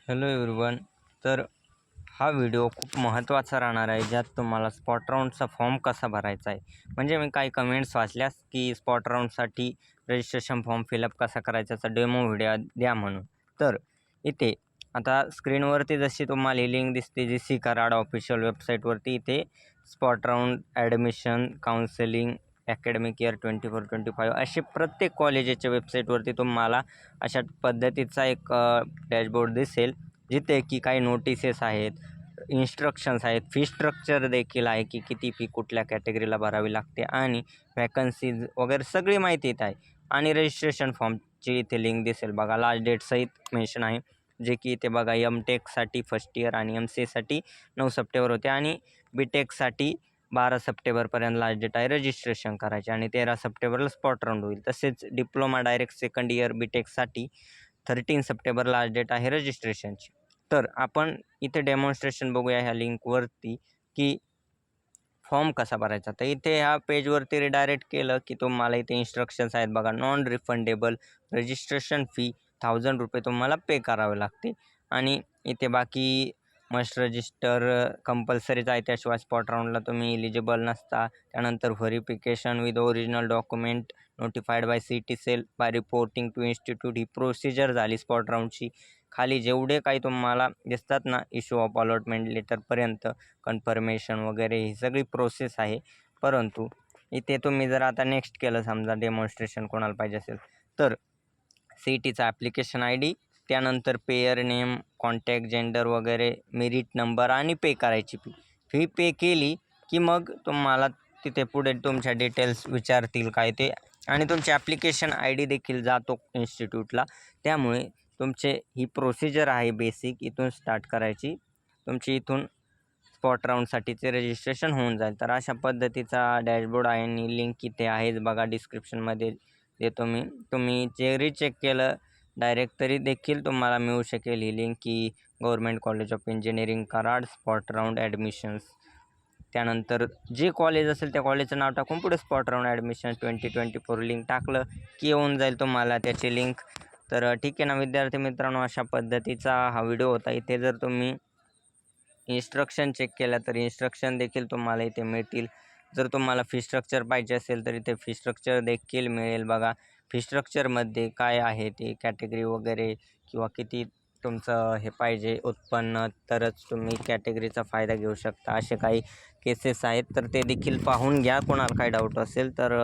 Hello everyone. तर हा video खूप महत्त्वाचा राहणार आहे, ज्यात तुम्हाला स्पॉट राऊंडचा फॉर्म कसा भरायचा आहे. म्हणजे मी काही कमेंट्स वाचल्यास की स्पॉट राऊंडसाठी रजिस्ट्रेशन फॉर्म फिलअप कसा करायचा याचा डेमो व्हिडिओ द्या म्हणून. तर इथे आता स्क्रीनवरती जशी तुम्हाला ही लिंक दिसते, जी सी कराड ऑफिशियल वेबसाईटवरती, इथे spot round admission counselling academic year 24-25 असे प्रत्येक कॉलेजेच्या वेबसाईटवरती तुम्हाला अशा पद्धतीचा एक डॅशबोर्ड दिसेल, जिथे की काही नोटिसेस आहेत, इन्स्ट्रक्शन्स आहेत, फी स्ट्रक्चर देखील आहे की किती फी कुठल्या कॅटेगरीला भरावी लागते आणि वॅकन्सीज वगैरे सगळी माहिती येत आहे. आणि रजिस्ट्रेशन फॉर्मची इथे लिंक दिसेल बघा, लास्ट डेट सहित मेन्शन आहे, जे की इथे बघा एमटेकसाठी फर्स्ट इयर आणि MCAसाठी 9 सप्टेंबर होते आणि बीटेकसाठी 12 सप्टेंबरपर्यंत लास्ट डेट आहे रजिस्ट्रेशन करायचे आणि 13 सप्टेंबरला स्पॉट राऊंड होईल. तसेच डिप्लोमा डायरेक्ट सेकंड इयर बीटेकसाठी 13 सप्टेंबर लास्ट डेट आहे रजिस्ट्रेशनची. तर आपण इथे डेमॉन्स्ट्रेशन बघूया ह्या लिंकवरती की फॉर्म कसा भरायचा. तर इथे ह्या पेजवरती रिडायरेक्ट केलं की तुम्हाला इथे इन्स्ट्रक्शन्स आहेत बघा. नॉन रिफंडेबल रजिस्ट्रेशन फी ₹1000 तुम्हाला पे करावे लागते आणि इथे बाकी मस्ट रजिस्टर कंपल्सरीच आहे, त्याशिवाय स्पॉट राऊंडला तुम्ही इलिजिबल नसता. त्यानंतर verification with original document notified by CT cell by reporting to institute, ही प्रोसिजर झाली स्पॉट राऊंडची. खाली जेवढे काही तुम्हाला दिसतात ना, इश्यू ऑफ अलॉटमेंट लेटरपर्यंत कन्फर्मेशन वगैरे ही सगळी प्रोसेस आहे. परंतु इथे तुम्ही जर आता नेक्स्ट केलं, समजा डेमॉन्स्ट्रेशन कोणाला पाहिजे असेल, तर CTचा ॲप्लिकेशन ID, त्यानंतर पेयर नेम, कॉन्टॅक्ट, जेंडर वगैरे, मेरिट नंबर आणि पे करायची फी पे केली की मग तुम्हाला तिथे पुढे तुमच्या डिटेल्स विचारतील काय ते, आणि तुमचे ॲप्लिकेशन ID देखील जातो इन्स्टिट्यूटला. त्यामुळे तुमचे ही प्रोसिजर आहे बेसिक, इथून स्टार्ट करायची. तुमची इथून स्पॉट राऊंडसाठीचे रजिस्ट्रेशन होऊन जाईल. तर अशा पद्धतीचा डॅशबोर्ड आहे आणि लिंक इथे आहेच बघा, डिस्क्रिप्शनमध्ये देतो मी. तुम्ही जे रिचेक केलं डायरेक्ट तरी देखील तुम्हाला मिळू शकेल ही लिंक की government college of engineering Karad spot round admissions. त्यानंतर जे कॉलेज असेल त्या कॉलेजचं नाव टाकून पुढे स्पॉट राऊंड ॲडमिशन 2024 लिंक टाकलं की येऊन जाईल तुम्हाला त्याची लिंक. तर ठीक आहे ना विद्यार्थी मित्रांनो, अशा पद्धतीचा हा व्हिडिओ होता. इथे जर तुम्ही इन्स्ट्रक्शन चेक केलं तर इन्स्ट्रक्शन देखील तुम्हाला इथे मिळतील. जर तुम्हाला फी स्ट्रक्चर पाहिजे असेल तर इथे फी स्ट्रक्चर देखील मिळेल बघा. फी स्ट्रक्चरमध्ये काय आहे ते कॅटेगरी वगैरे किंवा किती तुमचं हे पाहिजे उत्पन्न, तरच तुम्ही कॅटेगरीचा फायदा घेऊ शकता. असे काही केसेस आहेत, तर ते देखील पाहून घ्या. कोणाला काही डाऊट असेल तर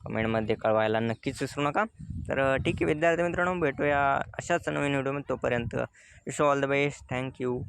कमेंटमध्ये कळवायला नक्कीच विसरू नका. तर ठीक आहे विद्यार्थी मित्रांनो, भेटूया अशाच नवीन व्हिडिओमध्ये. तोपर्यंत wish all the best. Thank you.